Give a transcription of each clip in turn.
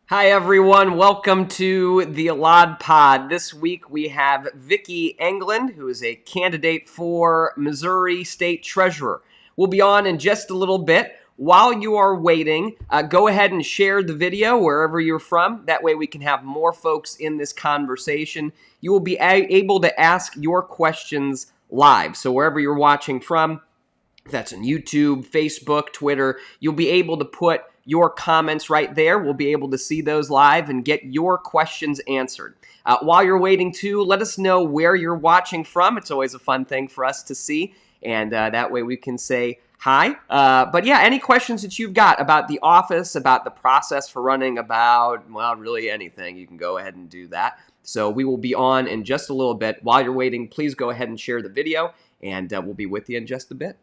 Hi, everyone. Welcome to the Elad Pod. This week we have Vicki Englund, who is a candidate for Missouri State Treasurer. We'll be on in just a little bit. While you are waiting, go ahead and share the video wherever you're from. That way we can have more folks in this conversation. You will be able to ask your questions live. So wherever you're watching from, if that's on YouTube, Facebook, Twitter, you'll be able to put your comments right there. We'll be able to see those live and get your questions answered. While you're waiting too, let us know where you're watching from. It's always a fun thing for us to see, and that way we can say hi. But yeah, any questions that you've got about the office, about the process for running, about, well, really anything, you can go ahead and do that. So we will be on in just a little bit. While you're waiting, please go ahead and share the video, and we'll be with you in just a bit.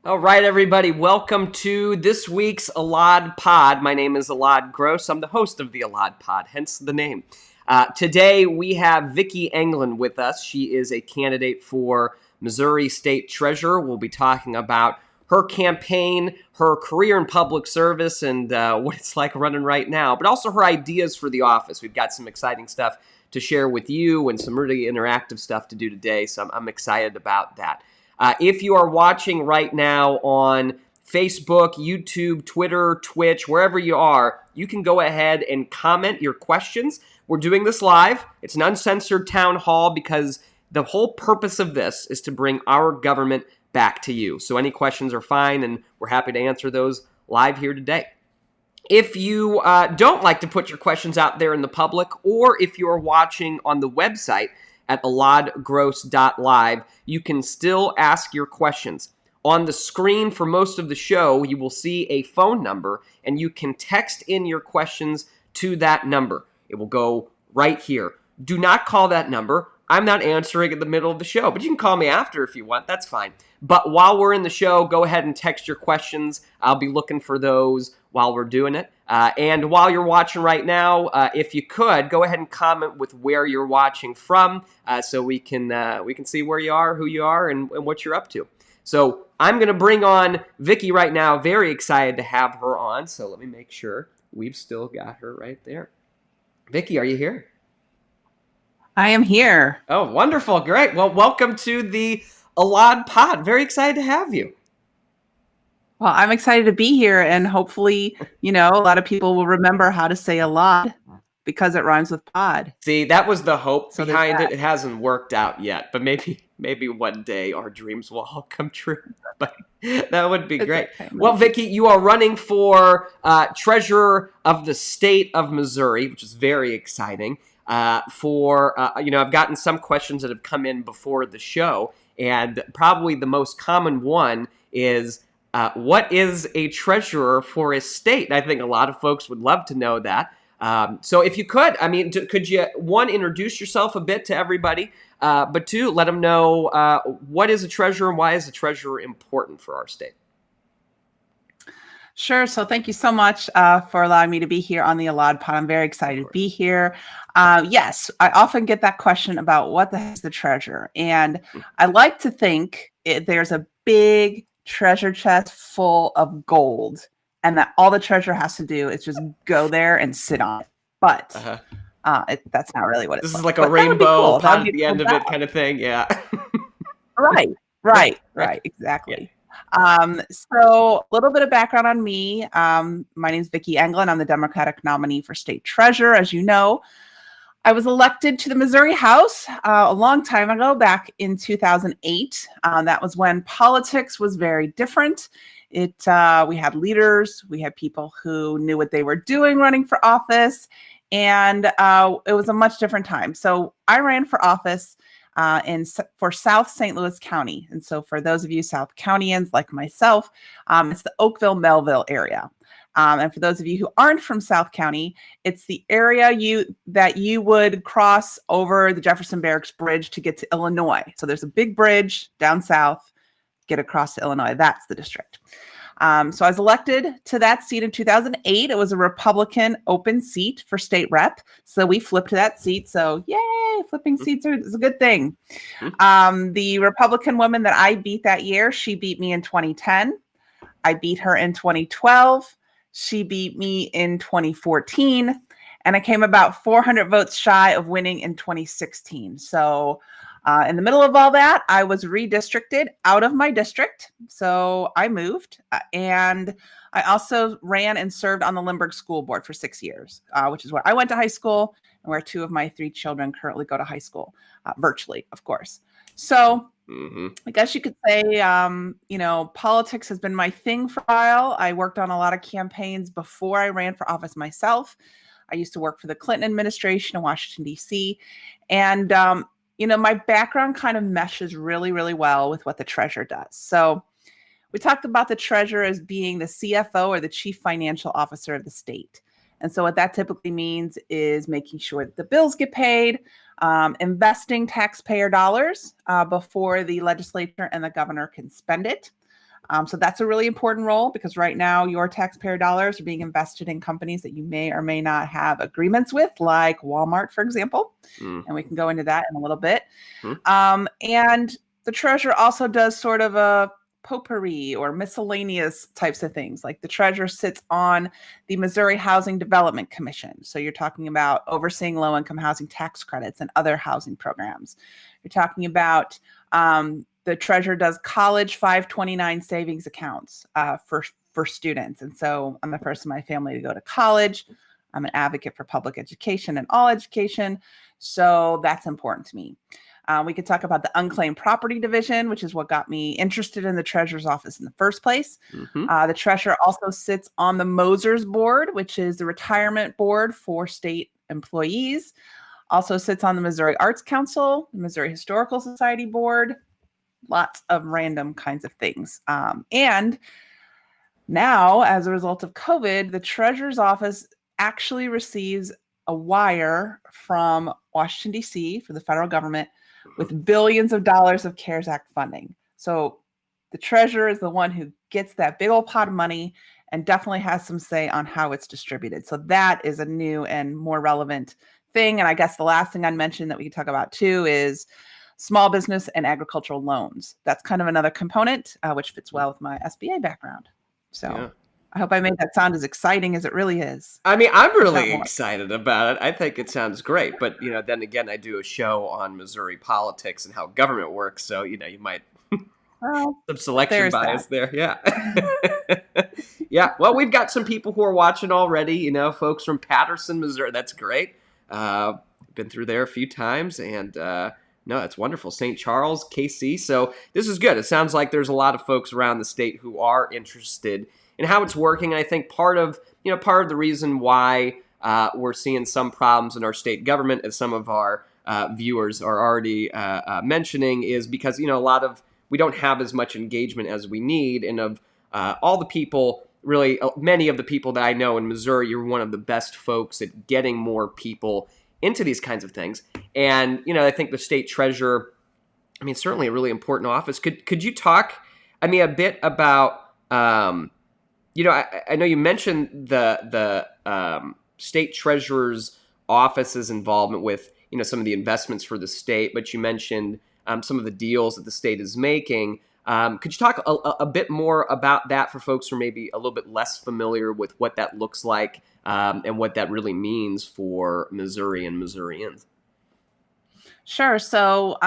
All right, everybody, welcome to this week's Elad Pod. My name is Elad Gross. I'm the host of the Elad Pod, hence the name. Today, we have Vicki Englund with us. She is a candidate for Missouri State Treasurer. We'll be talking about her campaign, her career in public service, and what it's like running right now, but also her ideas for the office. We've got some exciting stuff to share with you and some really interactive stuff to do today, so I'm excited about that. If you are watching right now on Facebook, YouTube, Twitter, Twitch, wherever you are, you can go ahead and comment your questions. We're doing this live. It's an uncensored town hall because the whole purpose of this is to bring our government back to you. So any questions are fine, and we're happy to answer those live here today. If you don't like to put your questions out there in the public, or if you're watching on the website at eladgross.live, you can still ask your questions. On the screen for most of the show, you will see a phone number, and you can text in your questions to that number. It will go right here. Do not call that number. I'm not answering in the middle of the show, but you can call me after if you want. That's fine. But while we're in the show, go ahead and text your questions. I'll be looking for those while we're doing it. And while you're watching right now, if you could, go ahead and comment with where you're watching from so we can see where you are, who you are, and what you're up to. So I'm going to bring on Vicki right now. Very excited to have her on. So let me make sure we've still got her right there. Vicki, are you here? I am here. Oh, wonderful. Great. Well, welcome to the Elad Pod. Very excited to have you. Well, I'm excited to be here, and hopefully, a lot of people will remember how to say Elad because it rhymes with pod. See, that was the hope behind it. It hasn't worked out yet, but maybe one day our dreams will all come true. But that would be great. Okay, well, Vicki, you are running for treasurer of the state of Missouri, which is very exciting. I've gotten some questions that have come in before the show, and probably the most common one is, what is a treasurer for a state? I think a lot of folks would love to know that. So if you could, I mean, could you, one, introduce yourself a bit to everybody, but two, let them know what is a treasurer and why is a treasurer important for our state? Sure. So thank you so much for allowing me to be here on the Elad Pod. I'm very excited to be here. Yes, I often get that question about what the heck is the treasure? And I like to think there's a big treasure chest full of gold, and that all the treasure has to do is just go there and sit on it. But that's not really what it's This is like. like a But that would be rainbow cool. pot That'd at be the a end cool of it job. kind of thing. Yeah. Right, exactly. So a little bit of background on me. My name is Vicki Englund. I'm the Democratic nominee for state treasurer. As you know, I was elected to the Missouri House a long time ago, back in 2008. That was when politics was very different. We had leaders, we had people who knew what they were doing running for office, and it was a much different time. So I ran for office for South St. Louis County. And so for those of you South Countyans like myself, it's the Oakville-Melville area. And for those of you who aren't from South County, it's the area that you would cross over the Jefferson Barracks Bridge to get to Illinois. So there's a big bridge down south, get across to Illinois. That's the district. So I was elected to that seat in 2008. It was a Republican open seat for state rep. So we flipped to that seat. So yay, flipping seats is a good thing. The Republican woman that I beat that year, she beat me in 2010. I beat her in 2012. She beat me in 2014. And I came about 400 votes shy of winning in 2016. So in the middle of all that, I was redistricted out of my district. So I moved, and I also ran and served on the Lindbergh School Board for 6 years, which is where I went to high school and where 2 of my 3 children currently go to high school, virtually, of course. So I guess you could say, politics has been my thing for a while. I worked on a lot of campaigns before I ran for office myself. I used to work for the Clinton administration in Washington, D.C. And my background kind of meshes really, really well with what the treasurer does. So we talked about the treasurer as being the CFO, or the chief financial officer of the state. And so what that typically means is making sure that the bills get paid, investing taxpayer dollars before the legislature and the governor can spend it. So that's a really important role, because right now your taxpayer dollars are being invested in companies that you may or may not have agreements with, like Walmart, for example. And we can go into that in a little bit. And the treasurer also does sort of a potpourri or miscellaneous types of things. Like the treasurer sits on the Missouri Housing Development Commission. So you're talking about overseeing low-income housing tax credits and other housing programs. You're talking about the treasurer does college 529 savings accounts for students. And so I'm the first in my family to go to college. I'm an advocate for public education and all education. So that's important to me. We could talk about the unclaimed property division, which is what got me interested in the treasurer's office in the first place. The treasurer also sits on the Mosers board, which is the retirement board for state employees. Also sits on the Missouri Arts Council, the Missouri Historical Society board, lots of random kinds of things. And now, as a result of COVID, the treasurer's office actually receives a wire from Washington, D.C. for the federal government with billions of dollars of CARES Act funding. So the treasurer is the one who gets that big old pot of money and definitely has some say on how it's distributed. So that is a new and more relevant thing. And I guess the last thing I'd mention that we can talk about too is small business and agricultural loans. That's kind of another component, which fits well with my SBA background. So I hope I made that sound as exciting as it really is. I mean, I'm really excited about it. I think it sounds great. But, then again, I do a show on Missouri politics and how government works. So, you might some selection bias there. Yeah. Yeah. Well, we've got some people who are watching already, folks from Patterson, Missouri. That's great. Been through there a few times, and no, that's wonderful. St. Charles, KC. So this is good. It sounds like there's a lot of folks around the state who are interested in how it's working. And I think part of the reason why we're seeing some problems in our state government, as some of our viewers are already mentioning, is because, we don't have as much engagement as we need. And of all the people, really many of the people that I know in Missouri, you're one of the best folks at getting more people into these kinds of things. And, I think the state treasurer, certainly a really important office. Could you talk, a bit about, I know you mentioned the state treasurer's office's involvement with, some of the investments for the state, but you mentioned some of the deals that the state is making. Could you talk a bit more about that for folks who are maybe a little bit less familiar with what that looks like and what that really means for Missouri and Missourians? Sure. So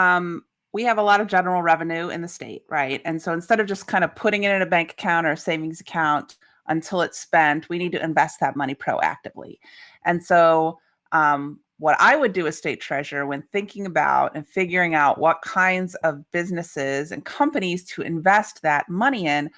we have a lot of general revenue in the state, right? And so instead of just kind of putting it in a bank account or a savings account until it's spent, we need to invest that money proactively. And so what I would do as state treasurer when thinking about and figuring out what kinds of businesses and companies to invest that money in,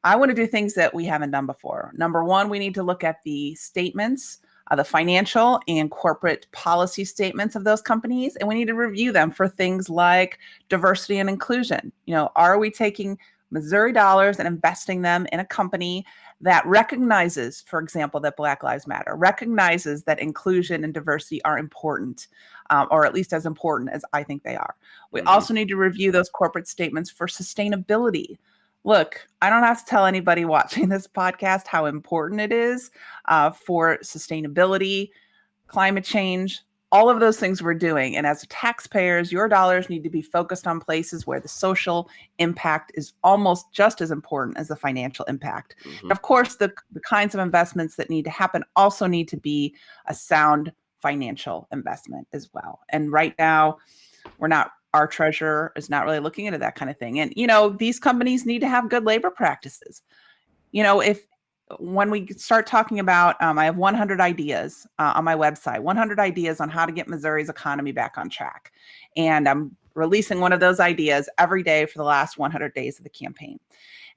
I want to do things that we haven't done before. Number one, we need to look at the statements, the financial and corporate policy statements of those companies, and we need to review them for things like diversity and inclusion. Are we taking Missouri dollars and investing them in a company that recognizes, for example, that Black Lives Matter, recognizes that inclusion and diversity are important, or at least as important as I think they are. We also need to review those corporate statements for sustainability. Look, I don't have to tell anybody watching this podcast how important it is for sustainability, climate change, all of those things we're doing. And as taxpayers, your dollars need to be focused on places where the social impact is almost just as important as the financial impact. And of course, the kinds of investments that need to happen also need to be a sound financial investment as well. And right now, our treasurer is not really looking into that kind of thing. And, these companies need to have good labor practices. When we start talking about, I have 100 ideas on my website, 100 ideas on how to get Missouri's economy back on track. And I'm releasing one of those ideas every day for the last 100 days of the campaign.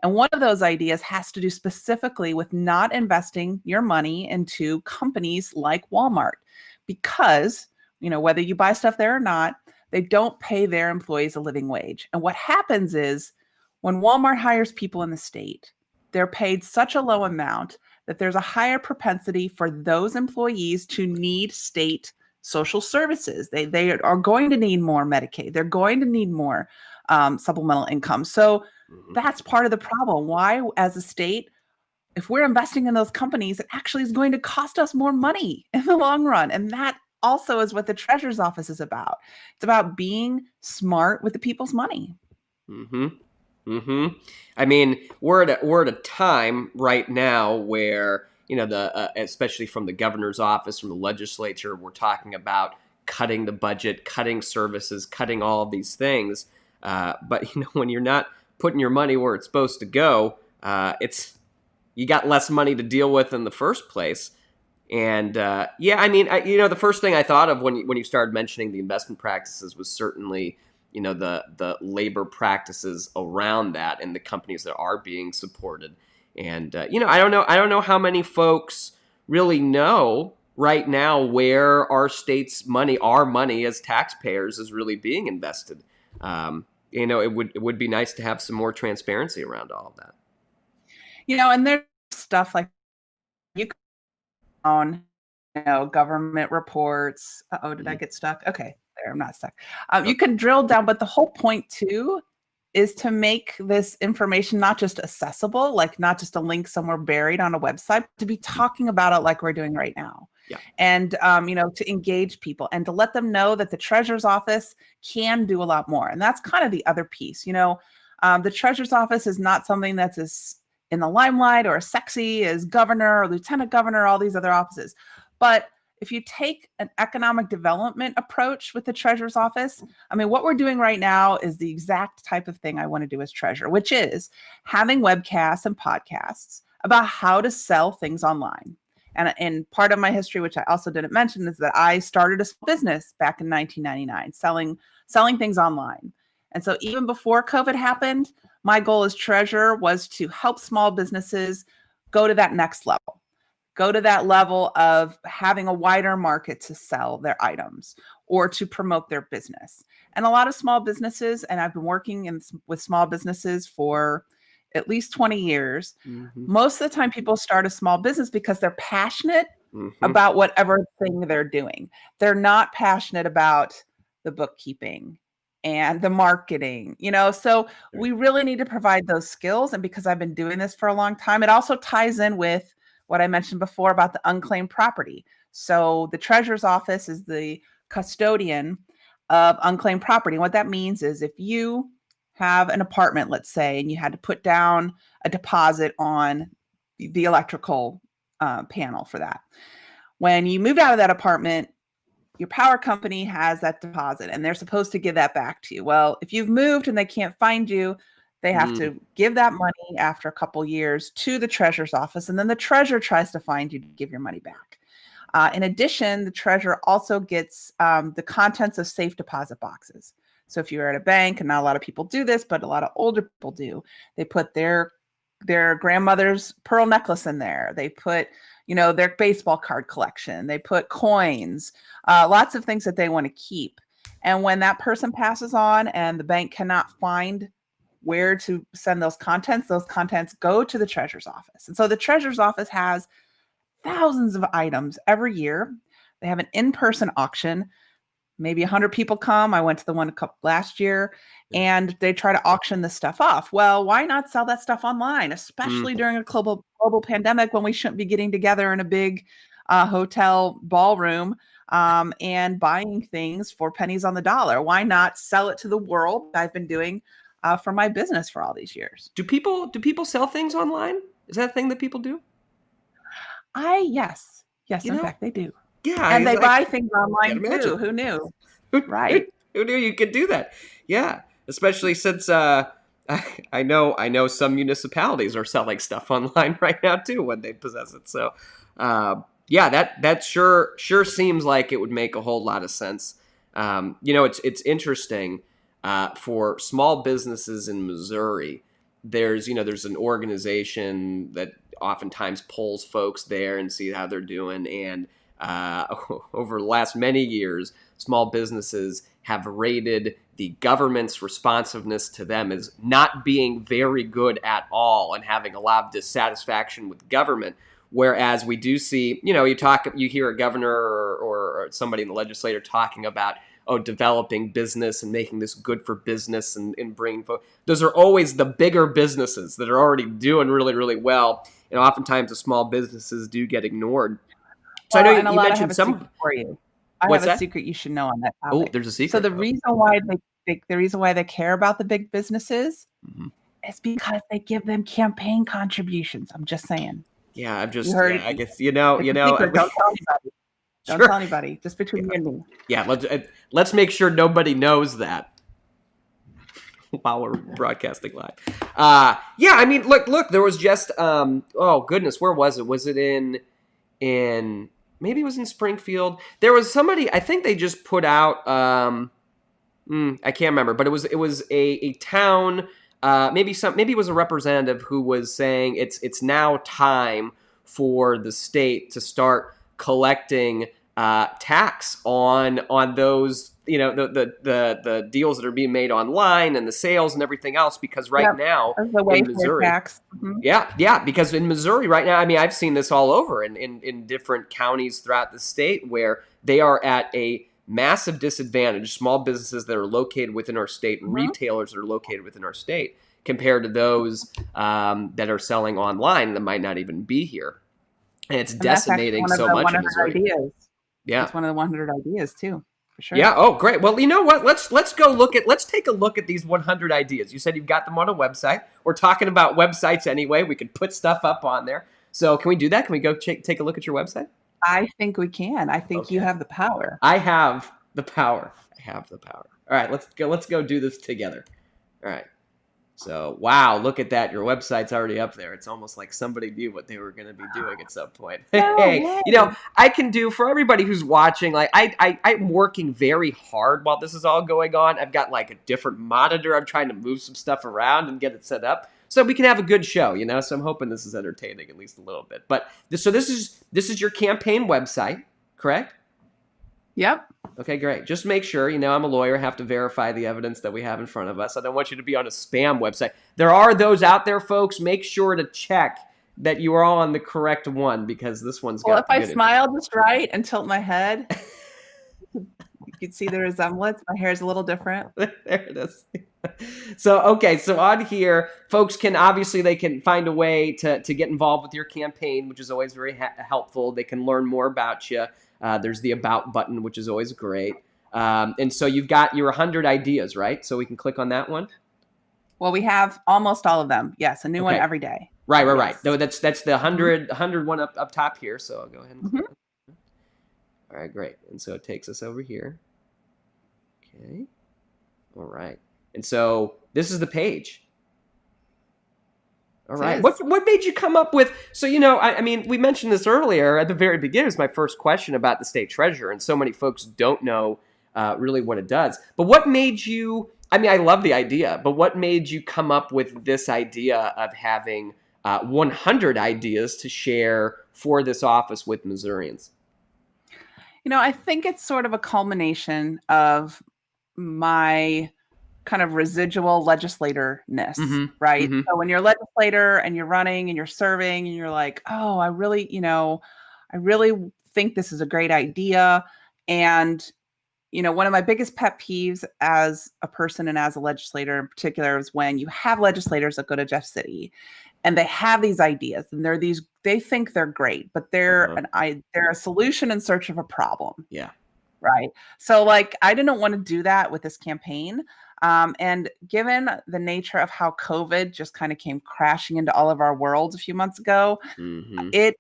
And one of those ideas has to do specifically with not investing your money into companies like Walmart, because, whether you buy stuff there or not, they don't pay their employees a living wage. And what happens is when Walmart hires people in the state, they're paid such a low amount that there's a higher propensity for those employees to need state social services. They are going to need more Medicaid. They're going to need more supplemental income. So that's part of the problem. Why, as a state, if we're investing in those companies, it actually is going to cost us more money in the long run. And that also is what the treasurer's office is about. It's about being smart with the people's money. We're at a time right now where, especially from the governor's office, from the legislature, we're talking about cutting the budget, cutting services, cutting all of these things. But when you're not putting your money where it's supposed to go, you got less money to deal with in the first place. And the first thing I thought of when you started mentioning the investment practices was certainly, the labor practices around that and the companies that are being supported. And I don't know how many folks really know right now where our state's money, our money as taxpayers, is really being invested. It would be nice to have some more transparency around all of that. And there's stuff like you on, government reports. Did I get stuck? Okay, there, I'm not stuck. You can drill down, but the whole point too is to make this information not just accessible, like not just a link somewhere buried on a website, to be talking about it like we're doing right now. Yeah. And, to engage people and to let them know that the treasurer's office can do a lot more. And that's kind of the other piece. The treasurer's office is not something that's as in the limelight or as sexy as governor or lieutenant governor, all these other offices. But if you take an economic development approach with the treasurer's office, what we're doing right now is the exact type of thing I want to do as treasurer, which is having webcasts and podcasts about how to sell things online. And part of my history, which I also didn't mention, is that I started a small business back in 1999, selling things online. And so even before COVID happened, my goal as treasurer was to help small businesses go to that next level. Go to that level of having a wider market to sell their items or to promote their business. And a lot of small businesses, and I've been working with small businesses for at least 20 years. Mm-hmm. Most of the time people start a small business because they're passionate Mm-hmm. about whatever thing they're doing. They're not passionate about the bookkeeping and the marketing, so we really need to provide those skills. And because I've been doing this for a long time, it also ties in with what I mentioned before about the unclaimed property. So the treasurer's office is the custodian of unclaimed property. And what that means is if you have an apartment, let's say, and you had to put down a deposit on the electrical panel for that. When you moved out of that apartment, your power company has that deposit and they're supposed to give that back to you. Well, if you've moved and they can't find you, they have to give that money after a couple years to the treasurer's office, and then the treasurer tries to find you to give your money back. In addition, the treasurer also gets the contents of safe deposit boxes. So if you're at a bank, and not a lot of people do this, but a lot of older people do, they put their grandmother's pearl necklace in there. They put, their baseball card collection. They put coins, lots of things that they want to keep. And when that person passes on and the bank cannot find where to send those contents go to the treasurer's office. And so the treasurer's office has thousands of items every year. They have an in-person auction. Maybe 100 people come. I went to the one last year, and they try to auction this stuff off. Well, why not sell that stuff online, especially during a global pandemic when we shouldn't be getting together in a big hotel ballroom and buying things for pennies on the dollar? Why not sell it to the world? I've been doing for my business for all these years. Do people sell things online? Is that a thing that people do? Yes, in fact, they do. Yeah, and they buy things online too. Who knew? Right? Who knew you could do that? Yeah, especially since I know some municipalities are selling stuff online right now too when they possess it. So that sure seems like it would make a whole lot of sense. It's interesting for small businesses in Missouri. There's an organization that oftentimes polls folks there and see how they're doing. And over the last many years, small businesses have rated the government's responsiveness to them as not being very good at all and having a lot of dissatisfaction with government. Whereas we do see, you hear a governor or somebody in the legislature talking about, developing business and making this good for business and bringing folks. Those are always the bigger businesses that are already doing really, really well. And oftentimes the small businesses do get ignored. So I know you mentioned some for you. I have a secret you should know on that topic. Oh, there's a secret. So the reason why they care about the big businesses is because they give them campaign contributions. I'm just saying. Yeah, I guess Don't tell anybody. Don't tell anybody. Just between you and me. Yeah, let's make sure nobody knows that while we're broadcasting live. Look, there was just oh goodness, where was it? Was it in maybe it was in Springfield? There was somebody, I think they just put out I can't remember, but it was a town, maybe it was a representative who was saying it's now time for the state to start collecting tax on those, the deals that are being made online and the sales and everything else, because now in Missouri, because in Missouri right now, I mean, I've seen this all over in different counties throughout the state where they are at a massive disadvantage, small businesses that are located within our state, retailers that are located within our state, compared to those that are selling online that might not even be here. And it's decimating so much in Missouri. Ideas. Yeah. It's one of the 100 ideas too, for sure. Yeah. Oh, great. Well, you know what? Let's take a look at these 100 ideas. You said you've got them on a website. We're talking about websites anyway. We could put stuff up on there. So can we do that? Can we go take a look at your website? I think we can. I think you have the power. I have the power. All right. Let's go do this together. All right. So, wow, look at that. Your website's already up there. It's almost like somebody knew what they were going to be doing at some point. I can do, for everybody who's watching, like I'm working very hard while this is all going on. I've got like a different monitor. I'm trying to move some stuff around and get it set up so we can have a good show, So I'm hoping this is entertaining at least a little bit. But this is your campaign website, correct? Yep. Okay, great. Just make sure, I'm a lawyer, have to verify the evidence that we have in front of us. I don't want you to be on a spam website. There are those out there, folks. Make sure to check that you are on the correct one, because this one's Well, got if the I good smile just right and tilt my head, you can see the resemblance. My hair is a little different. There it is. So on here, folks they can find a way to get involved with your campaign, which is always very helpful. They can learn more about you. There's the About button, which is always great. And so you've got your 100 ideas, right? So we can click on that one. Well, we have almost all of them. Yes, a new one every day. Right. Yes. No, that's the 100 one up top here. So I'll go ahead and click. All right, great. And so it takes us over here. Okay. All right. And so this is the page. All right. What made you come up with? So, I mean, we mentioned this earlier at the very beginning. It was my first question about the state treasurer, and so many folks don't know really what it does. But what made you? I mean, I love the idea, but what made you come up with this idea of having 100 ideas to share for this office with Missourians? I think it's sort of a culmination of my kind of residual legislator-ness, right? Mm-hmm. So when you're a legislator and you're running and you're serving and you're like, oh, I really think this is a great idea. And, one of my biggest pet peeves as a person and as a legislator in particular is when you have legislators that go to Jeff City and they have these ideas and they think they're great, but they're a solution in search of a problem. Yeah. Right. So I didn't want to do that with this campaign. And given the nature of how COVID just kind of came crashing into all of our worlds a few months ago, it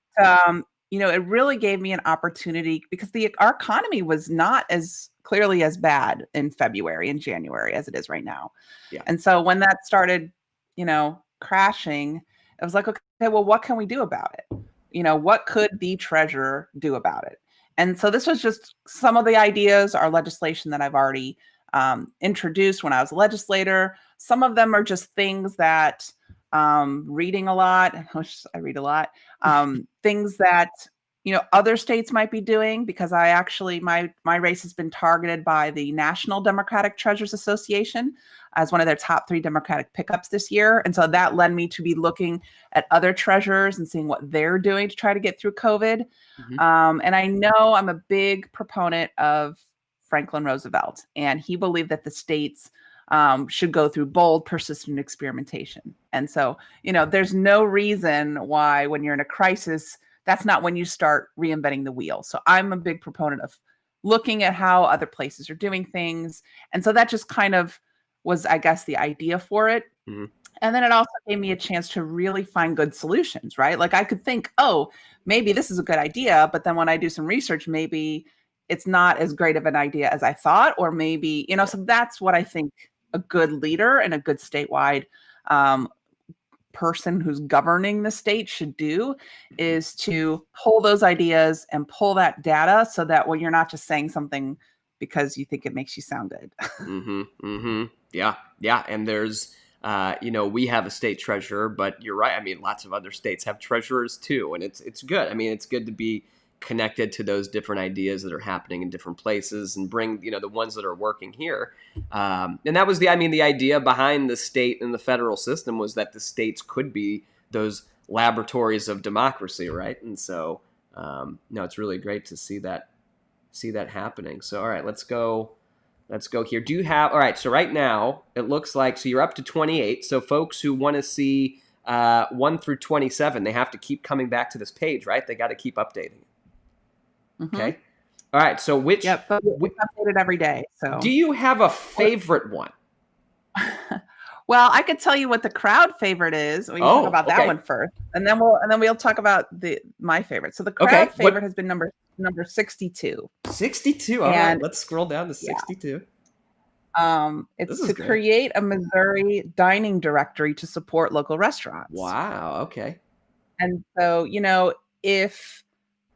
really gave me an opportunity because our economy was not as clearly as bad in February and January as it is right now. Yeah. And so when that started, crashing, it was like, okay, well, what can we do about it? What could the treasurer do about it? And so this was just some of the ideas or legislation that I've already introduced when I was a legislator. Some of them are just things that reading a lot, I read a lot, things that, other states might be doing, because I actually, my race has been targeted by the National Democratic Treasurers Association as one of their top 3 Democratic pickups this year. And so that led me to be looking at other treasurers and seeing what they're doing to try to get through COVID. And I know I'm a big proponent of Franklin Roosevelt, and he believed that the states should go through bold, persistent experimentation. And so, there's no reason why when you're in a crisis, that's not when you start reinventing the wheel. So I'm a big proponent of looking at how other places are doing things. And so that just kind of was, I guess, the idea for it. And then it also gave me a chance to really find good solutions, right? Like I could think, oh, maybe this is a good idea. But then when I do some research, maybe it's not as great of an idea as I thought, or maybe, so that's what I think a good leader and a good statewide person who's governing the state should do, is to pull those ideas and pull that data so that when you're not just saying something because you think it makes you sound good. Yeah. And there's, we have a state treasurer, but you're right. I mean, lots of other states have treasurers too. And it's good. I mean, it's good to be connected to those different ideas that are happening in different places and bring, the ones that are working here. And that was the idea behind the state and the federal system was that the states could be those laboratories of democracy. Right. And so, it's really great to see that happening. So, all right, let's go here. Do you have, all right. So right now it looks like, so you're up to 28. So folks who want to see 1 through 27, they have to keep coming back to this page, right? They got to keep updating it. Okay. All right. So it's updated every day. So do you have a favorite one? Well, I could tell you what the crowd favorite is. We can talk about that one first, and then we'll talk about my favorite. So the crowd favorite has been number 62. 62. All right. Let's scroll down to 62. It's to create a Missouri dining directory to support local restaurants. Wow. Okay. And so, if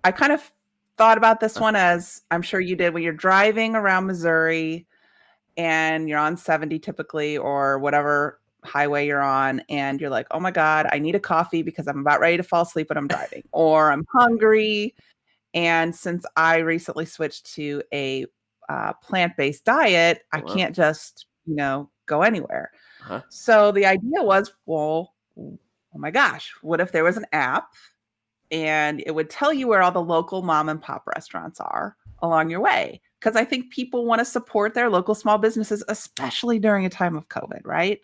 I kind of thought about this one, as I'm sure you did, when you're driving around Missouri and you're on 70 typically, or whatever highway you're on, and you're like, oh my God, I need a coffee because I'm about ready to fall asleep when I'm driving, or I'm hungry And since I recently switched to a plant-based diet, I Wow. can't just, go anywhere. Uh-huh. So the idea was, well, oh my gosh, what if there was an app and it would tell you where all the local mom and pop restaurants are along your way? Because I think people want to support their local small businesses, especially during a time of COVID, right?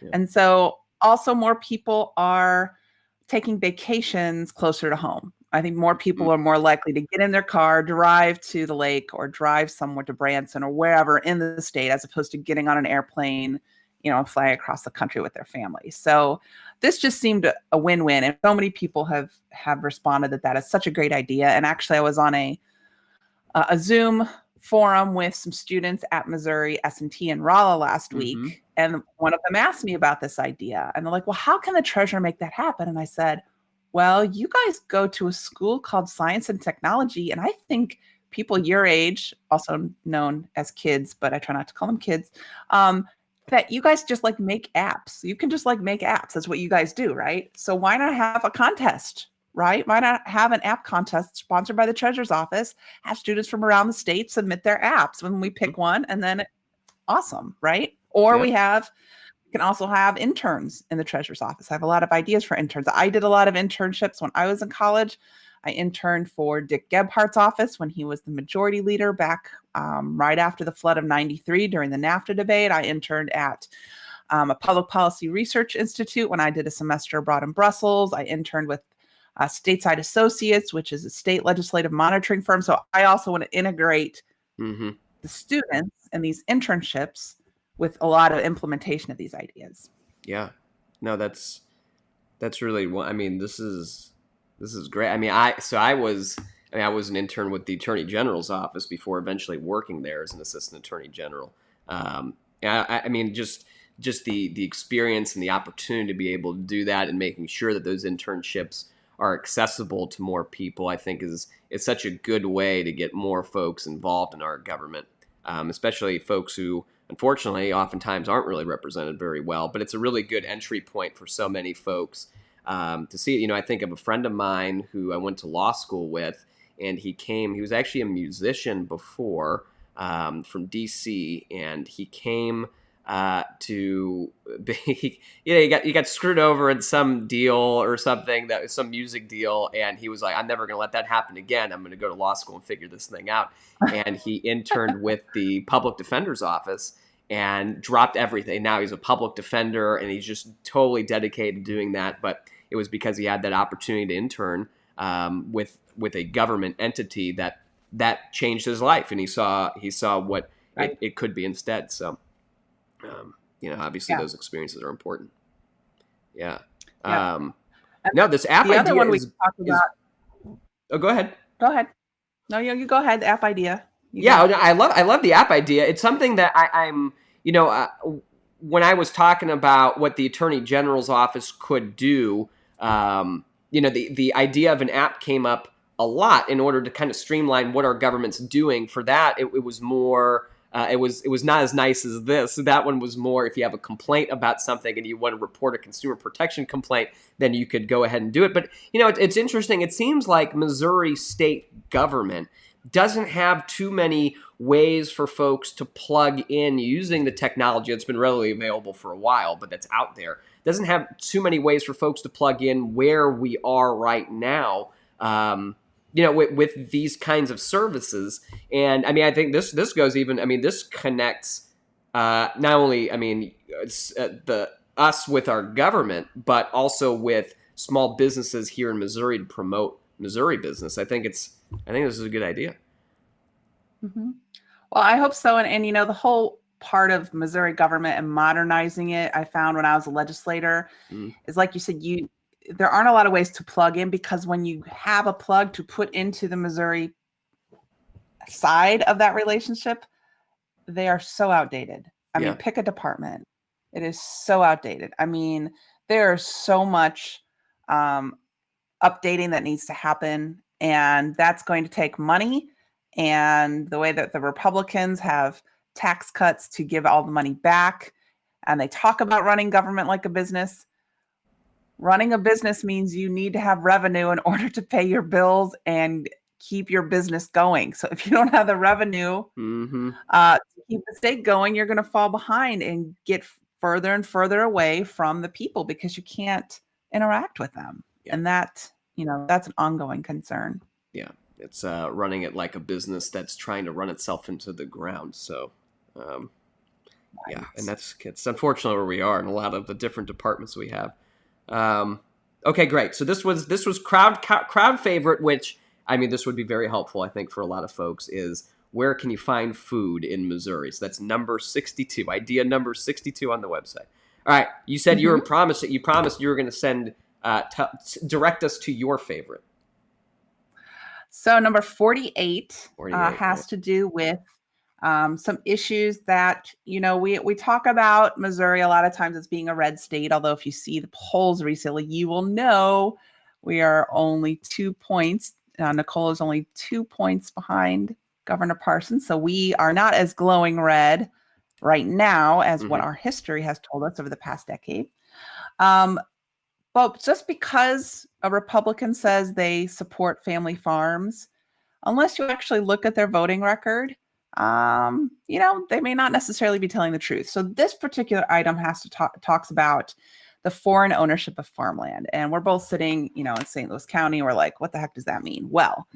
Yeah. And so also more people are taking vacations closer to home. I think more people are more likely to get in their car, drive to the lake or drive somewhere to Branson or wherever in the state, as opposed to getting on an airplane, and flying across the country with their family. So this just seemed a win-win. And so many people have responded that is such a great idea. And actually I was on a Zoom forum with some students at Missouri S&T in Rolla last week. And one of them asked me about this idea. And they're like, well, how can the treasurer make that happen? And I said, well, you guys go to a school called Science and Technology. And I think people your age, also known as kids, but I try not to call them kids, that you guys just make apps. You can just make apps. That's what you guys do, right? So why not have a contest? Right? Why not have an app contest sponsored by the treasurer's office? Have students from around the state submit their apps when we pick one, and then awesome, right? Or we can also have interns in the treasurer's office. I have a lot of ideas for interns. I did a lot of internships when I was in college. I interned for Dick Gebhardt's office when he was the majority leader back right after the flood of '93 during the NAFTA debate. I interned at a public policy research institute when I did a semester abroad in Brussels. I interned with Stateside Associates, which is a state legislative monitoring firm. So I also want to integrate the students and these internships with a lot of implementation of these ideas. Yeah, no, that's really, I mean, this is great. I mean, I was an intern with the Attorney General's office before eventually working there as an assistant attorney general. I mean, just the experience and the opportunity to be able to do that and making sure that those internships are accessible to more people, I think is such a good way to get more folks involved in our government, especially folks who, unfortunately, oftentimes aren't really represented very well. But it's a really good entry point for so many folks to see. I think of a friend of mine who I went to law school with, and he was actually a musician before from D.C., and he came to be, he got screwed over in some deal or something, that was some music deal, and he was like, I'm never gonna let that happen again. I'm gonna go to law school and figure this thing out. And he interned with the public defender's office and dropped everything. Now he's a public defender, and he's just totally dedicated to doing that. But it was because he had that opportunity to intern with a government entity that changed his life, and he saw what it could be instead. So obviously those experiences are important. Yeah. No, this app idea one we talked about. Oh, go ahead. Go ahead. No, you go ahead. The app idea. I love the app idea. It's something that I'm, when I was talking about what the Attorney General's office could do, the idea of an app came up a lot in order to kind of streamline what our government's doing. For that, it was more. It was not as nice as this. That one was more, if you have a complaint about something and you want to report a consumer protection complaint, then you could go ahead and do it. But, it's interesting. It seems like Missouri state government doesn't have too many ways for folks to plug in using the technology that's been readily available for a while, but that's out there. Doesn't have too many ways for folks to plug in where we are right now. With these kinds of services. And I mean, I think this goes even, I mean, this connects not only, I mean, us with our government, but also with small businesses here in Missouri to promote Missouri business. I think this is a good idea. Mm-hmm. Well, I hope so. And the whole part of Missouri government and modernizing it, I found when I was a legislator, is like you said, there aren't a lot of ways to plug in, because when you have a plug to put into the Missouri side of that relationship, they are so outdated. I mean, pick a department. It is so outdated. I mean, there's so much updating that needs to happen, and that's going to take money. And the way that the Republicans have tax cuts to give all the money back, and they talk about running government like a business. Running a business means you need to have revenue in order to pay your bills and keep your business going. So if you don't have the revenue to keep the state going, you're going to fall behind and get further and further away from the people because you can't interact with them. Yeah. And that, that's an ongoing concern. Yeah. It's running it like a business that's trying to run itself into the ground. So, yeah, and it's unfortunate where we are in a lot of the different departments we have. Okay, great. So this was crowd favorite, which, I mean, this would be very helpful, I think, for a lot of folks, is where can you find food in Missouri? So that's number 62, idea number 62 on the website. All right, you said you promised you were going to send direct us to your favorite. So number 48 has to do with some issues that, we talk about Missouri a lot of times as being a red state, although if you see the polls recently, you will know we are only 2 points. Nicole is only 2 points behind Governor Parsons. So we are not as glowing red right now as what our history has told us over the past decade. But just because a Republican says they support family farms, unless you actually look at their voting record, they may not necessarily be telling the truth. So this particular item has to talks about the foreign ownership of farmland. And we're both sitting, in St. Louis County. We're like, what the heck does that mean? Well,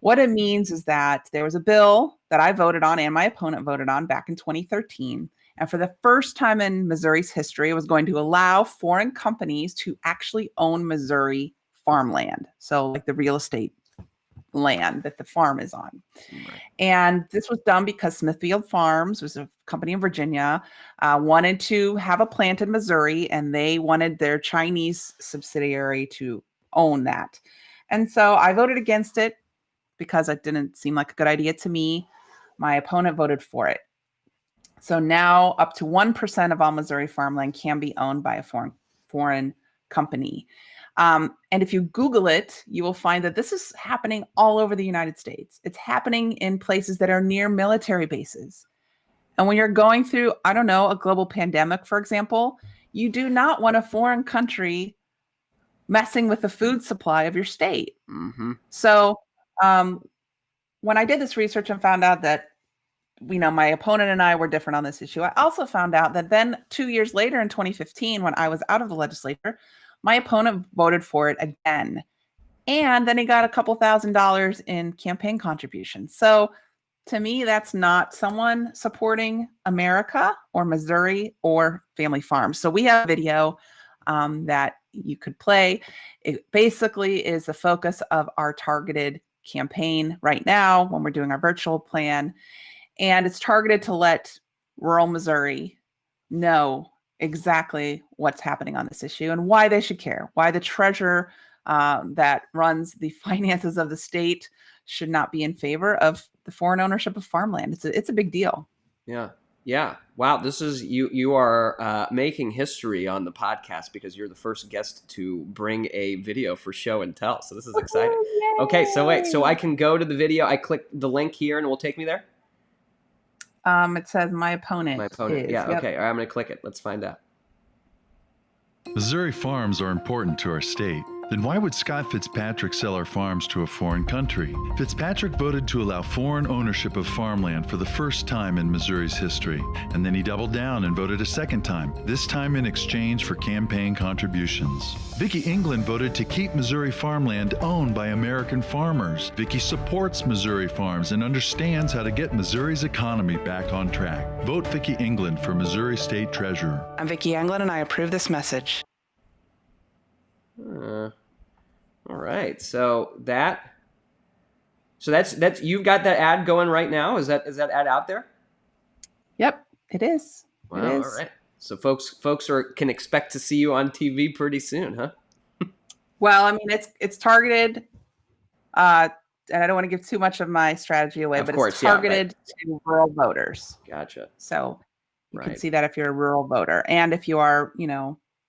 what it means is that there was a bill that I voted on and my opponent voted on back in 2013. And for the first time in Missouri's history, it was going to allow foreign companies to actually own Missouri farmland. So like the real estate land that the farm is on. Right. And this was done because Smithfield Farms was a company in Virginia, wanted to have a plant in Missouri, and they wanted their Chinese subsidiary to own that. And so I voted against it because it didn't seem like a good idea to me. My opponent voted for it. So now up to 1% of all Missouri farmland can be owned by a foreign company. And if you Google it, you will find that this is happening all over the United States. It's happening in places that are near military bases. And when you're going through, I don't know, a global pandemic, for example, you do not want a foreign country messing with the food supply of your state. So when I did this research and found out that, my opponent and I were different on this issue, I also found out that then 2 years later in 2015, when I was out of the legislature, my opponent voted for it again. And then he got a couple $1,000s in campaign contributions. So to me, that's not someone supporting America or Missouri or family farms. So we have a video that you could play. It basically is the focus of our targeted campaign right now when we're doing our virtual plan. And it's targeted to let rural Missouri know exactly what's happening on this issue and why they should care, why the treasurer that runs the finances of the state should not be in favor of the foreign ownership of farmland. It's a big deal. Yeah. Wow. This is you are making history on the podcast because you're the first guest to bring a video for show and tell. So this is exciting. Okay. So wait, so I can go to the video. I click the link here and it will take me there. It says my opponent. Yeah. Yep. Okay. All right, I'm going to click it. Let's find out. Missouri farms are important to our state. Then why would Scott Fitzpatrick sell our farms to a foreign country? Fitzpatrick voted to allow foreign ownership of farmland for the first time in Missouri's history. And then he doubled down and voted a second time, this time in exchange for campaign contributions. Vicki Englund voted to keep Missouri farmland owned by American farmers. Vicki supports Missouri farms and understands how to get Missouri's economy back on track. Vote Vicki Englund for Missouri State Treasurer. I'm Vicki Englund and I approve this message. All right. So that's you've got that ad going right now. Is that ad out there? Yep, it is. Wow. It is. All right. So folks can expect to see you on TV pretty soon, huh? Well, I mean, it's targeted. And I don't want to give too much of my strategy away, but it's targeted to rural voters. Gotcha. So you can see that if you're a rural voter, and if you are,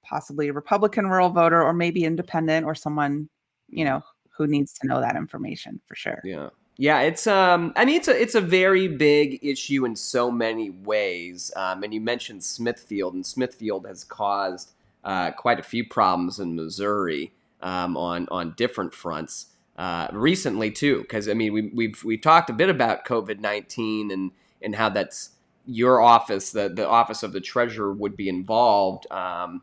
possibly a Republican rural voter, or maybe independent, or someone, who needs to know that information for sure. Yeah. It's it's a very big issue in so many ways. And you mentioned Smithfield, and Smithfield has caused quite a few problems in Missouri on different fronts. recently too, because I mean we've talked a bit about COVID-19 and how that's your office, the office of the treasurer would be involved, but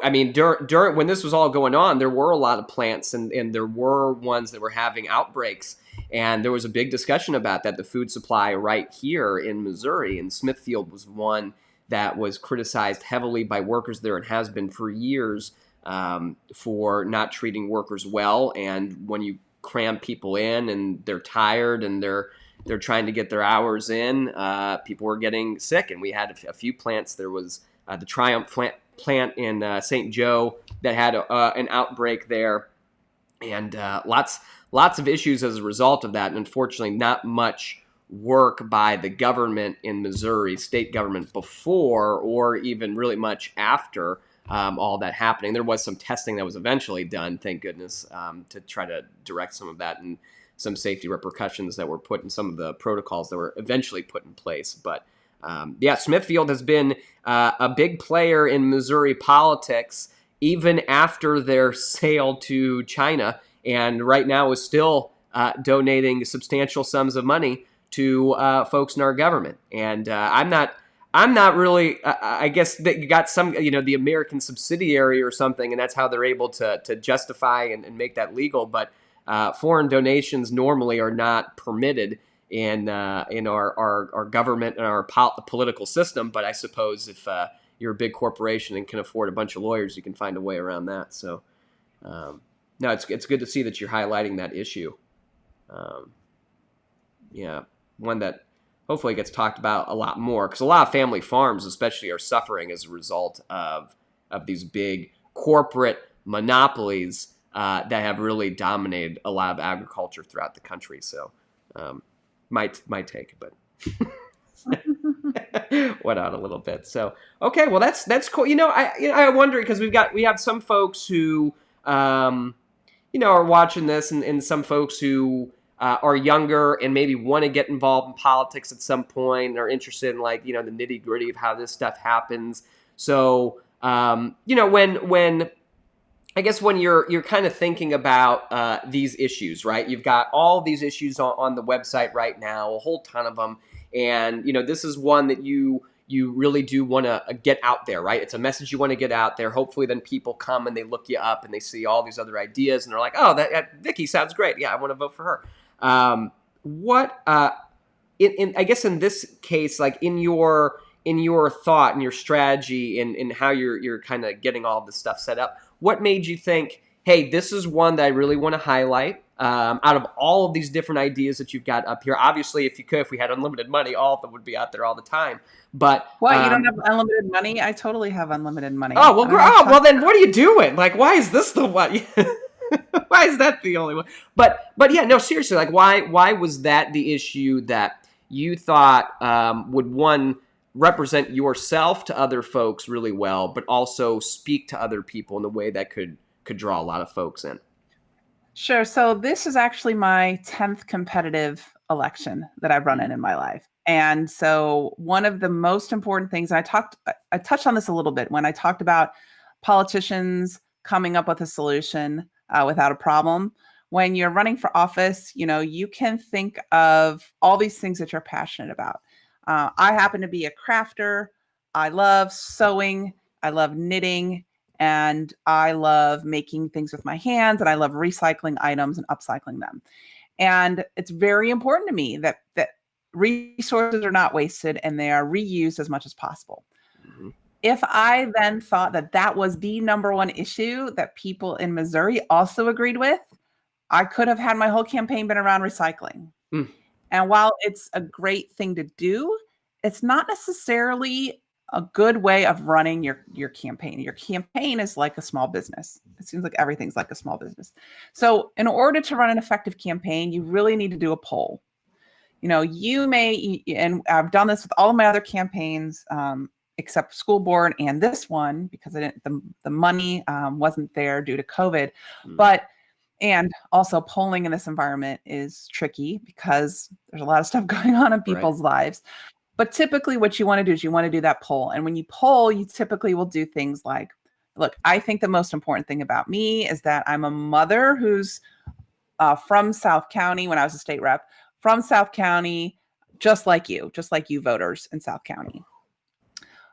I mean during when this was all going on, there were a lot of plants and there were ones that were having outbreaks, and there was a big discussion about that. The food supply right here in Missouri, and Smithfield was one that was criticized heavily by workers there and has been for years, for not treating workers well. And when you cram people in and they're tired and they're trying to get their hours in, people were getting sick. And we had a few plants. There was the Triumph plant in St. Joe that had an outbreak there, and lots of issues as a result of that. And unfortunately, not much work by the government in Missouri, state government, before or even really much after all that happening. There was some testing that was eventually done, thank goodness, to try to direct some of that, and some safety repercussions that were put in some of the protocols that were eventually put in place. But yeah, Smithfield has been a big player in Missouri politics even after their sale to China, and right now is still donating substantial sums of money to folks in our government. And I'm not really. I guess that you got some, the American subsidiary or something, and that's how they're able to justify and make that legal. But foreign donations normally are not permitted in our government and our political system. But I suppose if you're a big corporation and can afford a bunch of lawyers, you can find a way around that. So no, it's good to see that you're highlighting that issue. Yeah, one that hopefully gets talked about a lot more, because a lot of family farms especially are suffering as a result of these big corporate monopolies that have really dominated a lot of agriculture throughout the country. So my take, but went out a little bit. So okay, well that's cool. I wonder, because we have some folks who are watching this, and some folks who are younger and maybe want to get involved in politics at some point, and are interested in the nitty gritty of how this stuff happens. So when I guess when you're kind of thinking about these issues, right? You've got all these issues on the website right now, a whole ton of them, and this is one that you really do want to get out there, right? It's a message you want to get out there. Hopefully then people come and they look you up and they see all these other ideas and they're like, oh, that Vicki sounds great. Yeah, I want to vote for her. I guess in this case, like in your thought and your strategy and how you're kind of getting all this stuff set up, what made you think, hey, this is one that I really want to highlight out of all of these different ideas that you've got up here? Obviously, if we had unlimited money, all of them would be out there all the time. But you don't have unlimited money? I totally have unlimited money. Oh, well, then what are you doing? Like, why is this the one? Why is that the only one? But yeah, no, seriously, like why was that the issue that you thought would, one, represent yourself to other folks really well, but also speak to other people in a way that could draw a lot of folks in? Sure. So this is actually my 10th competitive election that I've run in my life. And so one of the most important things, I touched on this a little bit when I talked about politicians coming up with a solution without a problem. When you're running for office, you can think of all these things that you're passionate about. I happen to be a crafter. I love sewing. I love knitting. And I love making things with my hands. And I love recycling items and upcycling them. And it's very important to me that resources are not wasted and they are reused as much as possible. Mm-hmm. If I then thought that was the number one issue that people in Missouri also agreed with, I could have had my whole campaign been around recycling. Mm. And while it's a great thing to do, it's not necessarily a good way of running your campaign. Your campaign is like a small business. It seems like everything's like a small business. So in order to run an effective campaign, you really need to do a poll. You may, and I've done this with all of my other campaigns, except school board and this one, because the money wasn't there due to COVID. And also polling in this environment is tricky because there's a lot of stuff going on in people's lives. But typically what you want to do is you want to do that poll. And when you poll, you typically will do things like look, I think the most important thing about me is that I'm a mother who's from South County when I was a state rep, from South County, just like you voters in South County.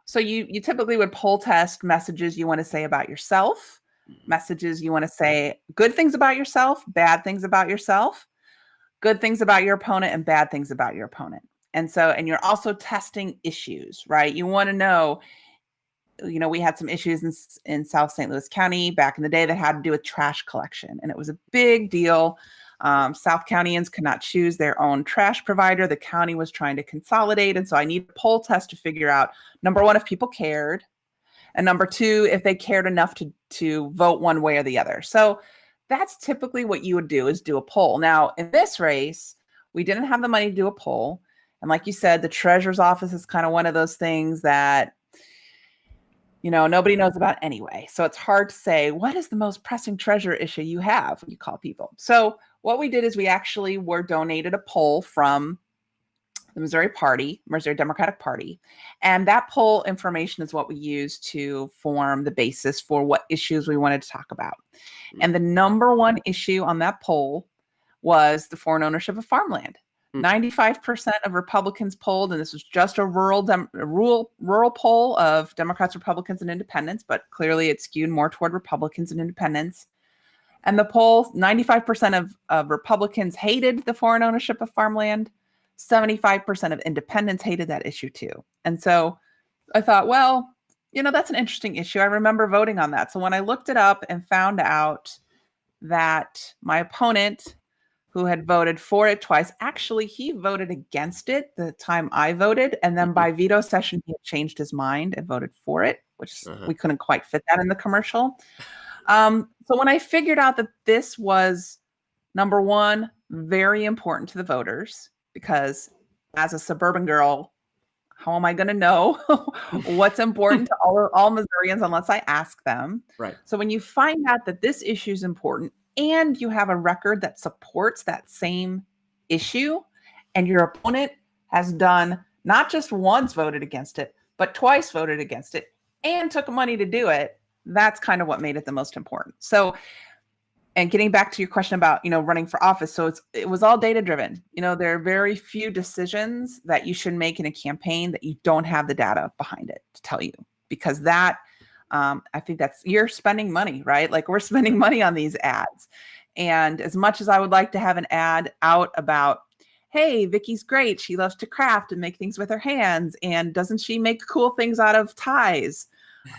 So you typically would poll test messages you want to say about yourself, messages you want to say good things about yourself, bad things about yourself, good things about your opponent, and bad things about your opponent. And you're also testing issues, right? You want to know, we had some issues in South St. Louis County back in the day that had to do with trash collection. And it was a big deal. South Countyans could not choose their own trash provider. The county was trying to consolidate. And so I need a poll test to figure out, number one, if people cared. And number two, if they cared enough to vote one way or the other. So that's typically what you would do, is do a poll. Now, in this race, we didn't have the money to do a poll. And like you said, the treasurer's office is kind of one of those things that nobody knows about anyway. So it's hard to say, what is the most pressing treasurer issue you have when you call people? So what we did is we actually were donated a poll from the Missouri Democratic Party. And that poll information is what we used to form the basis for what issues we wanted to talk about. And the number one issue on that poll was the foreign ownership of farmland. 95% of Republicans polled, and this was just a rural poll of Democrats, Republicans, and independents, but clearly it skewed more toward Republicans and independents. And the poll, 95% of Republicans hated the foreign ownership of farmland. 75% of independents hated that issue too. And so I thought, well, that's an interesting issue. I remember voting on that. So when I looked it up and found out that my opponent, who had voted for it twice, actually, he voted against it the time I voted. And then by veto session, he had changed his mind and voted for it, which we couldn't quite fit that in the commercial. So when I figured out that this was, number one, very important to the voters, because as a suburban girl, how am I going to know what's important to all Missourians unless I ask them? Right. So when you find out that this issue is important and you have a record that supports that same issue, and your opponent has done not just once voted against it, but twice voted against it and took money to do it, that's kind of what made it the most important. So, and getting back to your question about, running for office. So it was all data driven. There are very few decisions that you should make in a campaign that you don't have the data behind it to tell you, because that, I think you're spending money, right? Like, we're spending money on these ads. And as much as I would like to have an ad out about, hey, Vicki's great, she loves to craft and make things with her hands, and doesn't she make cool things out of ties?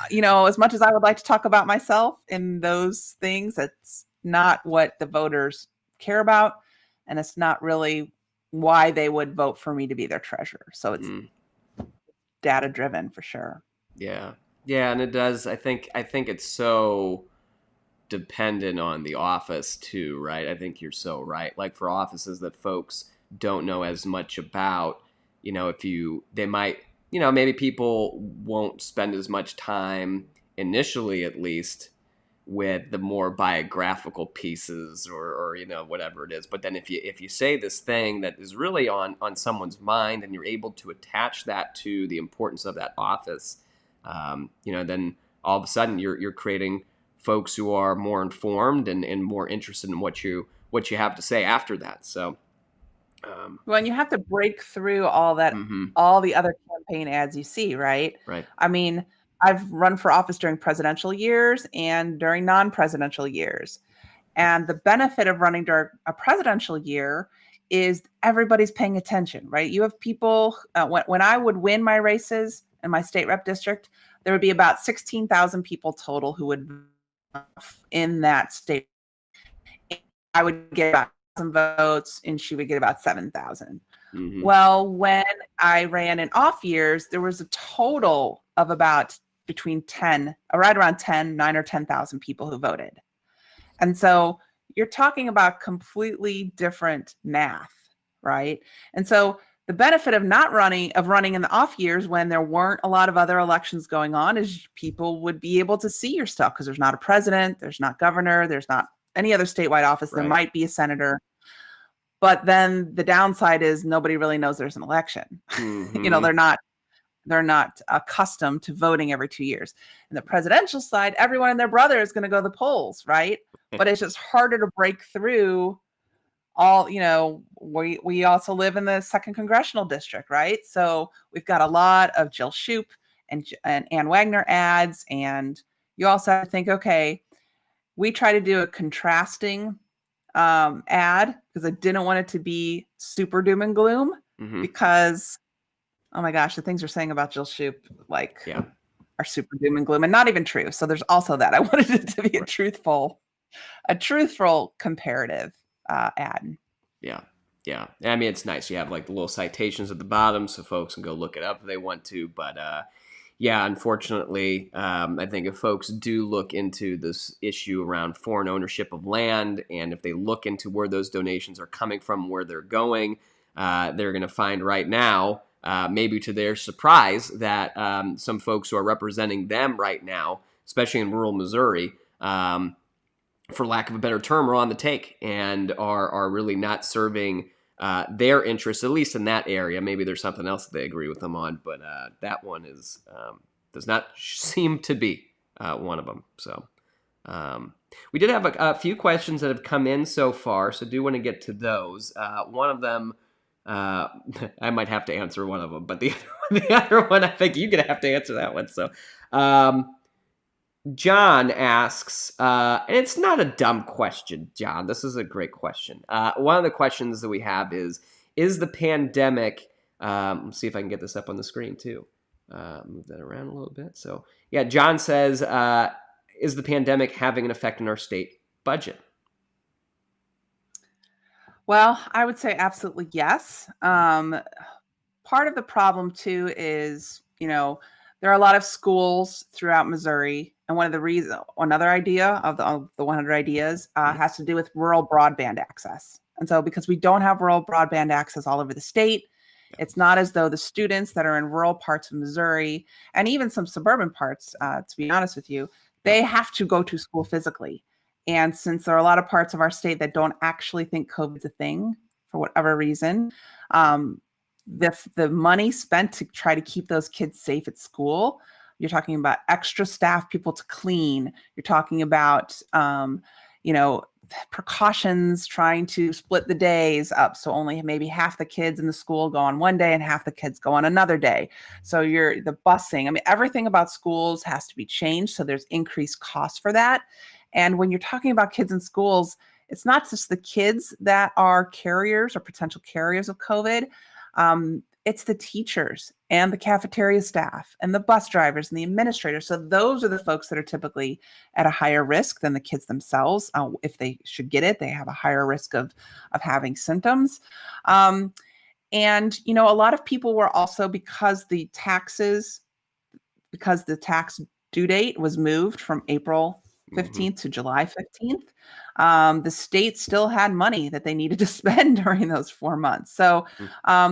As much as I would like to talk about myself in those things, that's not what the voters care about. And it's not really why they would vote for me to be their treasurer. So it's data driven for sure. Yeah. Yeah. And it does. I think it's so dependent on the office too, right? I think you're so right. Like, for offices that folks don't know as much about, they might, maybe people won't spend as much time initially, at least, with the more biographical pieces or whatever it is. But then if you say this thing that is really on someone's mind, and you're able to attach that to the importance of that office, then all of a sudden you're creating folks who are more informed and more interested in what you have to say after that. So well, and you have to break through all that, all the other campaign ads you see, right? Right. I mean, I've run for office during presidential years and during non-presidential years. And the benefit of running during a presidential year is everybody's paying attention, right? You have people, when I would win my races in my state rep district, there would be about 16,000 people total who would vote in that state. I would get about 1,000 votes and she would get about 7,000. Well, when I ran in off years, there was a total of about right around 9 or 10,000 people who voted. And so you're talking about completely different math, right? And so the benefit of running in the off years when there weren't a lot of other elections going on is people would be able to see your stuff, because there's not a president, there's not governor, there's not any other statewide office. There might be a senator. But then the downside is nobody really knows there's an election. They're not They're not accustomed to voting every 2 years. And the presidential side, everyone and their brother is going to go to the polls, right? But it's just harder to break through all, we also live in the 2nd Congressional District, right? So we've got a lot of Jill Shoup and Ann Wagner ads. And you also have to think, okay, we try to do a contrasting ad because I didn't want it to be super doom and gloom because, oh my gosh, the things we're saying about Jill Shoup, are super doom and gloom and not even true. So there's also that. I wanted it to be a truthful comparative ad. Yeah. I mean, it's nice. You have like the little citations at the bottom so folks can go look it up if they want to. But unfortunately, I think if folks do look into this issue around foreign ownership of land, and if they look into where those donations are coming from, where they're going, they're going to find right now, maybe to their surprise, that some folks who are representing them right now, especially in rural Missouri, for lack of a better term, are on the take and are really not serving their interests, at least in that area. Maybe there's something else that they agree with them on, but that one is does not seem to be one of them. So we did have a few questions that have come in so far, so do want to get to those. One of them, I might have to answer one of them, but the other one, I think you're going to have to answer that one. So John asks, and it's not a dumb question, John. This is a great question. One of the questions that we have is the pandemic, let's see if I can get this up on the screen too. Move that around a little bit. So yeah, John says, is the pandemic having an effect on our state budget? Well, I would say absolutely yes. Part of the problem too is, there are a lot of schools throughout Missouri. And one of the reasons, another idea of the 100 ideas has to do with rural broadband access. And so because we don't have rural broadband access all over the state, it's not as though the students that are in rural parts of Missouri and even some suburban parts, to be honest with you, they have to go to school physically. And since there are a lot of parts of our state that don't actually think COVID's a thing for whatever reason, the money spent to try to keep those kids safe at school, you're talking about extra staff people to clean. You're talking about, precautions, trying to split the days up. So only maybe half the kids in the school go on one day and half the kids go on another day. So the busing, everything about schools has to be changed. So there's increased costs for that. And when you're talking about kids in schools, it's not just the kids that are carriers or potential carriers of COVID. It's the teachers and the cafeteria staff and the bus drivers and the administrators. So those are the folks that are typically at a higher risk than the kids themselves. If they should get it, they have a higher risk of having symptoms. And, a lot of people were also, because the tax due date was moved from April 15th to July 15th. The state still had money that they needed to spend during those 4 months. So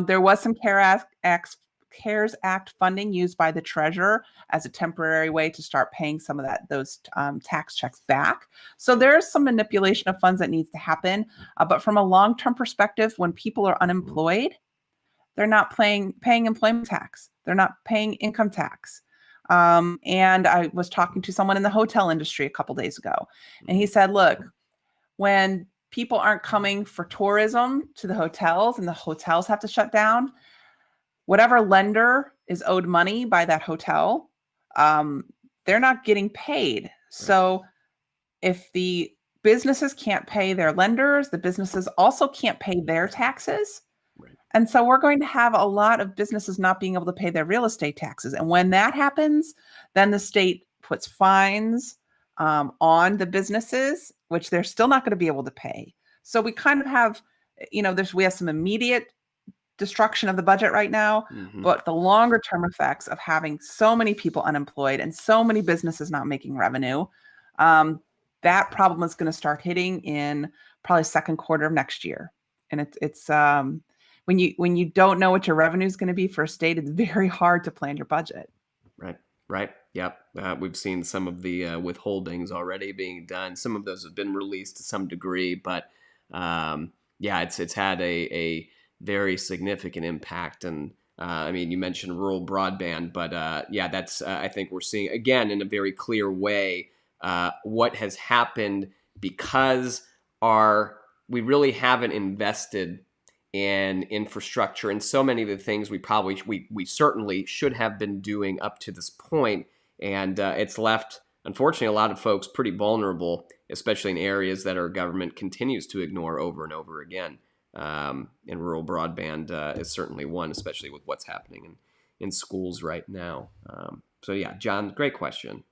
there was some CARES Act funding used by the treasurer as a temporary way to start paying some of those tax checks back. So there's some manipulation of funds that needs to happen. But from a long-term perspective, when people are unemployed, they're not paying employment tax. They're not paying income tax. And I was talking to someone in the hotel industry a couple days ago, and he said, look, when people aren't coming for tourism to the hotels and the hotels have to shut down, whatever lender is owed money by that hotel, they're not getting paid. So if the businesses can't pay their lenders, the businesses also can't pay their taxes. And so we're going to have a lot of businesses not being able to pay their real estate taxes. And when that happens, then the state puts fines on the businesses, which they're still not going to be able to pay. So we kind of have, we have some immediate destruction of the budget right now, but the longer term effects of having so many people unemployed and so many businesses not making revenue, that problem is going to start hitting in probably second quarter of next year. And it's when you don't know what your revenue is going to be for a state, it's very hard to plan your budget. Right. Yep. We've seen some of the withholdings already being done. Some of those have been released to some degree, but it's had a very significant impact. And I mean, you mentioned rural broadband, but yeah, that's I think we're seeing again in a very clear way what has happened because we really haven't invested in infrastructure and so many of the things we certainly should have been doing up to this point, and it's left unfortunately a lot of folks pretty vulnerable, especially in areas that our government continues to ignore over and over again. And rural broadband is certainly one, especially with what's happening in schools right now. So yeah, John, great question.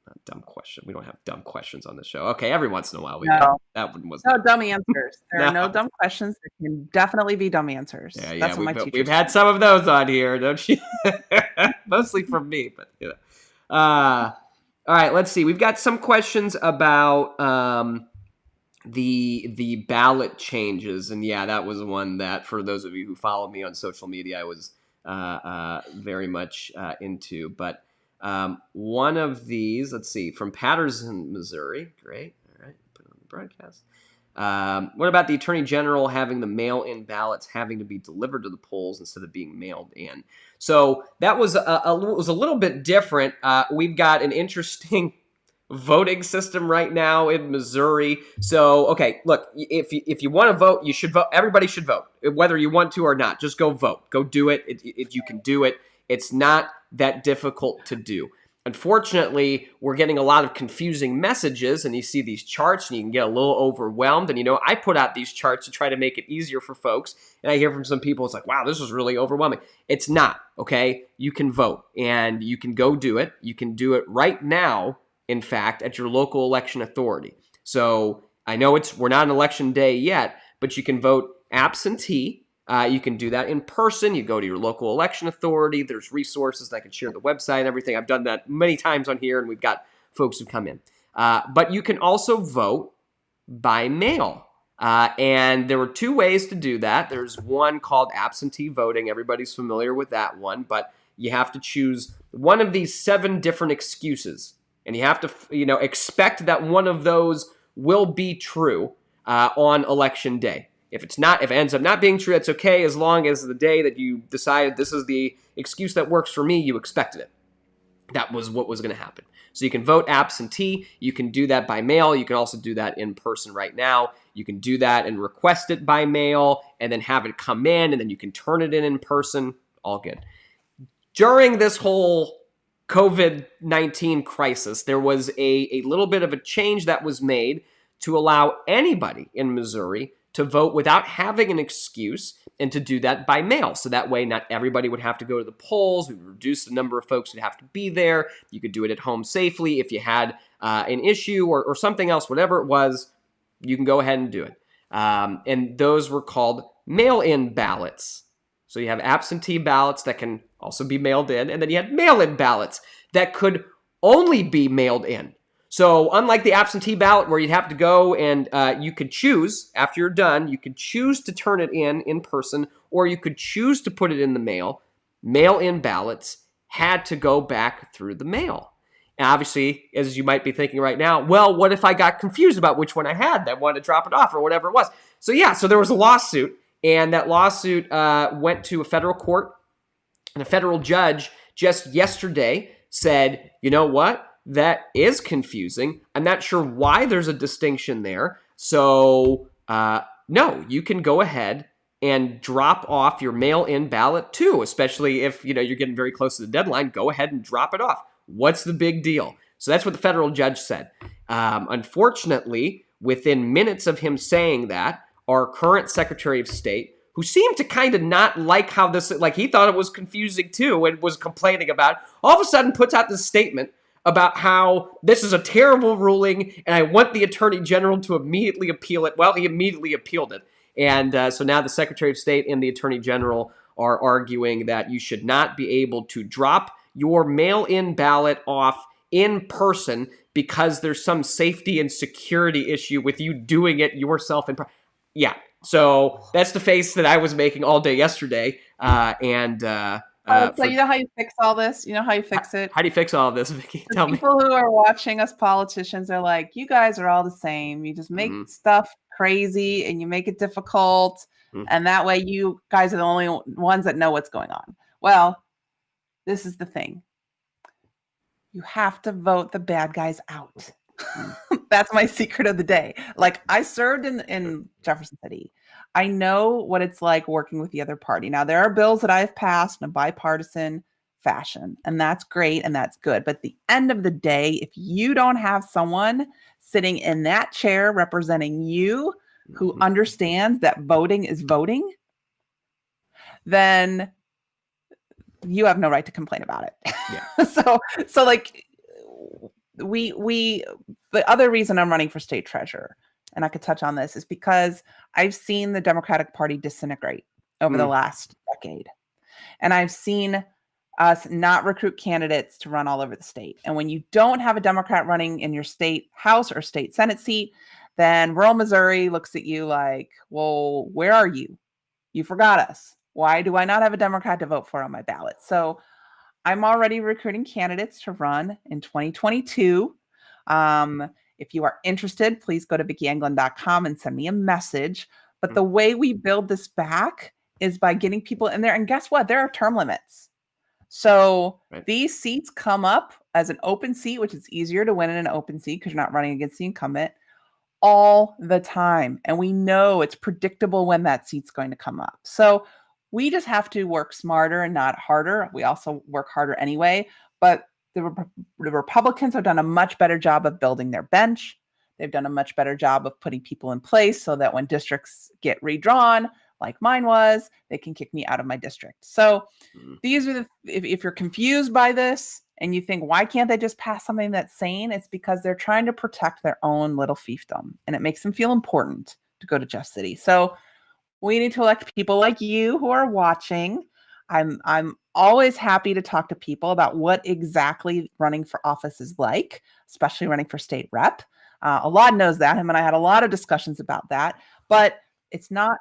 Not dumb question. We don't have dumb questions on the show. Okay, every once in a while we do. That one was no dumb answers. There are no dumb questions. There can definitely be dumb answers. Yeah, That's what my teachers we've had some of those on here, don't you? Mostly from me, but you know. All right, let's see. We've got some questions about the ballot changes, and yeah, that was one that for those of you who follow me on social media, I was very much into. But one of these, let's see, from Patterson, Missouri. Great. All right, put it on the broadcast. What about the Attorney General having the mail-in ballots having to be delivered to the polls instead of being mailed in? So that was was a little bit different. We've got an interesting voting system right now in Missouri. So, okay, look, if you want to vote, you should vote. Everybody should vote, whether you want to or not. Just go vote. Go do it if you can do it. It's not that difficult to do. Unfortunately, we're getting a lot of confusing messages, and you see these charts, and you can get a little overwhelmed. And, I put out these charts to try to make it easier for folks, and I hear from some people, it's like, wow, this was really overwhelming. It's not, okay? You can vote, and you can go do it. You can do it right now, in fact, at your local election authority. So I know we're not on election day yet, but you can vote absentee. You can do that in person. You go to your local election authority. There's resources that I can share on the website and everything. I've done that many times on here, and we've got folks who come in. But you can also vote by mail. And there were two ways to do that. There's one called absentee voting. Everybody's familiar with that one, but you have to choose one of these 7 different excuses. And you have to, expect that one of those will be true on election day. If it ends up not being true, that's okay, as long as the day that you decided this is the excuse that works for me, you expected it. That was what was going to happen. So you can vote absentee. You can do that by mail. You can also do that in person right now. You can do that and request it by mail and then have it come in, and then you can turn it in person. All good. During this whole COVID-19 crisis, there was a little bit of a change that was made to allow anybody in Missouri to vote without having an excuse and to do that by mail. So that way, not everybody would have to go to the polls. We would reduce the number of folks who'd have to be there. You could do it at home safely. If you had an issue or something else, whatever it was, you can go ahead and do it. And those were called mail-in ballots. So you have absentee ballots that can also be mailed in, and then you had mail-in ballots that could only be mailed in. So unlike the absentee ballot where you'd have to go and you could choose, after you're done, you could choose to turn it in person, or you could choose to put it in the mail. Mail-in ballots had to go back through the mail. And obviously, as you might be thinking right now, well, what if I got confused about which one I had? I wanted to drop it off or whatever it was. So there was a lawsuit, and that lawsuit went to a federal court, and a federal judge just yesterday said, you know what? That is confusing. I'm not sure why there's a distinction there. So, no, you can go ahead and drop off your mail-in ballot too, especially if, you're getting very close to the deadline. Go ahead and drop it off. What's the big deal? So that's what the federal judge said. Unfortunately, within minutes of him saying that, our current Secretary of State, who seemed to kind of not like how this, like he thought it was confusing too and was complaining about it, all of a sudden puts out this statement about how this is a terrible ruling and I want the Attorney General to immediately appeal it. Well, he immediately appealed it. And so now the Secretary of State and the Attorney General are arguing that you should not be able to drop your mail-in ballot off in person because there's some safety and security issue with you doing it yourself in person. Yeah, so that's the face that I was making all day yesterday. So you know how you fix all this? You know how you fix it? How do you fix all of this, Vicki? Tell me. People who are watching us politicians are like, you guys are all the same. You just make stuff crazy and you make it difficult. And that way you guys are the only ones that know what's going on. Well, this is the thing. You have to vote the bad guys out. That's my secret of the day. Like, I served in Jefferson City. I know what it's like working with the other party. Now, there are bills that I've passed in a bipartisan fashion, and that's great and that's good. But at the end of the day, if you don't have someone sitting in that chair representing you who understands that voting is voting, then you have no right to complain about it. Yeah. So like we the other reason I'm running for state treasurer, and I could touch on this, is because I've seen the Democratic Party disintegrate over the last decade. And I've seen us not recruit candidates to run all over the state. And when you don't have a Democrat running in your state House or state Senate seat, then rural Missouri looks at you like, well, where are you? You forgot us. Why do I not have a Democrat to vote for on my ballot? So I'm already recruiting candidates to run in 2022. If you are interested, please go to VickiEnglund.com and send me a message. But the way we build this back is by getting people in there. And guess what? There are term limits. So these seats come up as an open seat, which is easier to win in an open seat because you're not running against the incumbent, all the time. And we know it's predictable when that seat's going to come up. So we just have to work smarter and not harder. We also work harder anyway, but the Republicans have done a much better job of building their bench. They've done a much better job of putting people in place so that when districts get redrawn, like mine was, they can kick me out of my district. So these are if you're confused by this and you think, why can't they just pass something that's sane? It's because they're trying to protect their own little fiefdom, and it makes them feel important to go to Jeff City. So we need to elect people like you who are watching. I'm always happy to talk to people about what exactly running for office is like, especially running for state rep. Elad knows that. Him and I had a lot of discussions about that, but it's not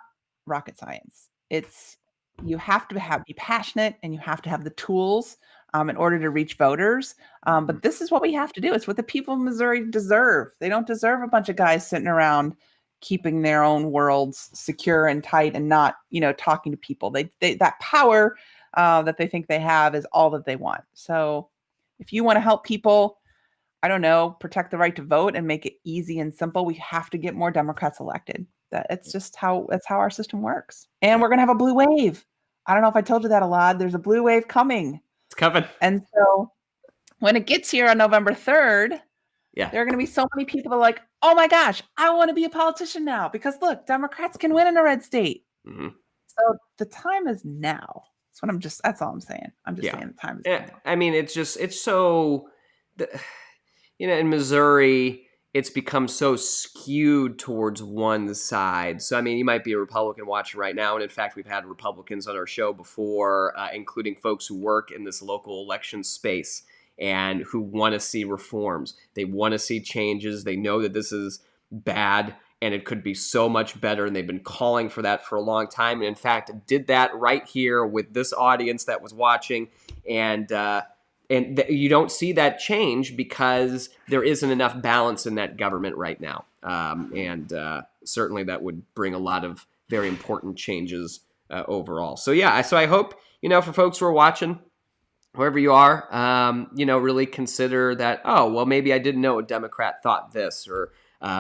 rocket science. You have to be passionate, and you have to have the tools in order to reach voters. But this is what we have to do. It's what the people of Missouri deserve. They don't deserve a bunch of guys sitting around keeping their own worlds secure and tight and not, talking to people. They that power that they think they have is all that they want. So if you want to help people, I don't know, protect the right to vote and make it easy and simple, we have to get more Democrats elected. That's how our system works. And we're going to have a blue wave. I don't know if I told you that, Elad. There's a blue wave coming. It's coming. And so when it gets here on November 3rd, there are going to be so many people that are like, oh my gosh, I want to be a politician now because look, Democrats can win in a red state. So the time is now. That's all I'm saying. I'm just saying the time is now. I mean, it's so, in Missouri, it's become so skewed towards one side. So, I mean, you might be a Republican watching right now. And in fact, we've had Republicans on our show before, including folks who work in this local election space and who want to see reforms. They want to see changes. They know that this is bad and it could be so much better. And they've been calling for that for a long time. And in fact, did that right here with this audience that was watching. And you don't see that change because there isn't enough balance in that government right now. And certainly that would bring a lot of very important changes overall. So I hope, for folks who are watching, wherever you are, really consider that, maybe I didn't know a Democrat thought this, or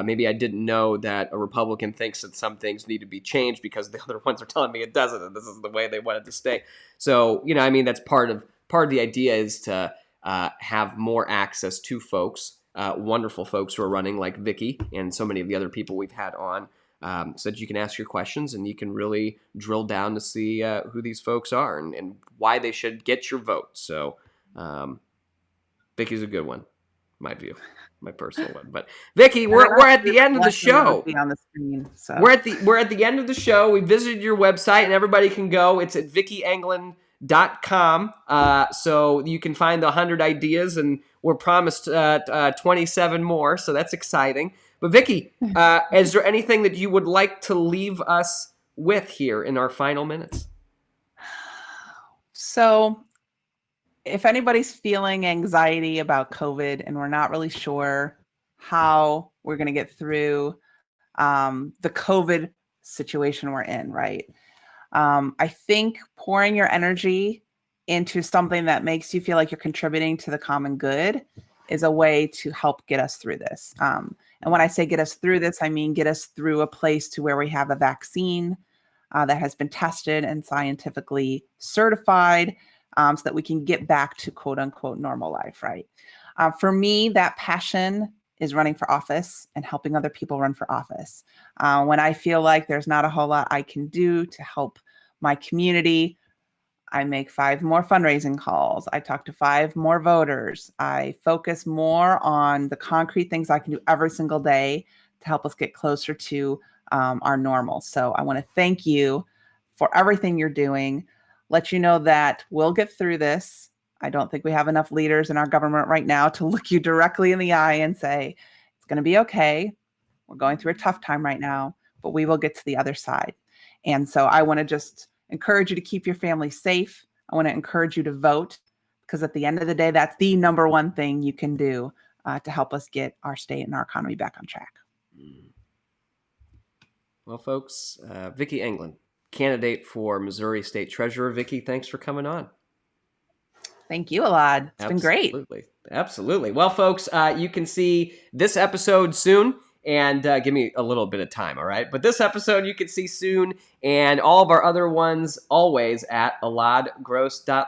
maybe I didn't know that a Republican thinks that some things need to be changed because the other ones are telling me it doesn't, and this is the way they want it to stay. So, that's part of the idea is to have more access to folks, wonderful folks who are running like Vicki and so many of the other people we've had on, so that you can ask your questions and you can really drill down to see who these folks are and why they should get your vote. So Vicki's a good one, my view, my personal one. But Vicki, we're at the end of the show. On the screen, so. We're at the end of the show. We visited your website and everybody can go. It's at VickiEnglund.com. So you can find the 100 ideas, and we're promised 27 more. So that's exciting. But Vicki, is there anything that you would like to leave us with here in our final minutes? So if anybody's feeling anxiety about COVID and we're not really sure how we're going to get through the COVID situation we're in, right? I think pouring your energy into something that makes you feel like you're contributing to the common good is a way to help get us through this. And when I say get us through this, I mean get us through a place to where we have a vaccine that has been tested and scientifically certified, so that we can get back to quote unquote normal life, right? For me, that passion is running for office and helping other people run for office. When I feel like there's not a whole lot I can do to help my community, I make 5 more fundraising calls. I talk to 5 more voters. I focus more on the concrete things I can do every single day to help us get closer to our normal. So I want to thank you for everything you're doing. Let you know that we'll get through this. I don't think we have enough leaders in our government right now to look you directly in the eye and say, it's going to be okay. We're going through a tough time right now, but we will get to the other side. And so I want to just encourage you to keep your family safe. I want to encourage you to vote, because at the end of the day, that's the number one thing you can do to help us get our state and our economy back on track. Well, folks, Vicki Englund, candidate for Missouri State Treasurer. Vicki, thanks for coming on. Thank you, Elad. It's been great. Absolutely. Well, folks, you can see this episode soon. And give me a little bit of time, all right? But this episode you can see soon, and all of our other ones always at eladgross.live.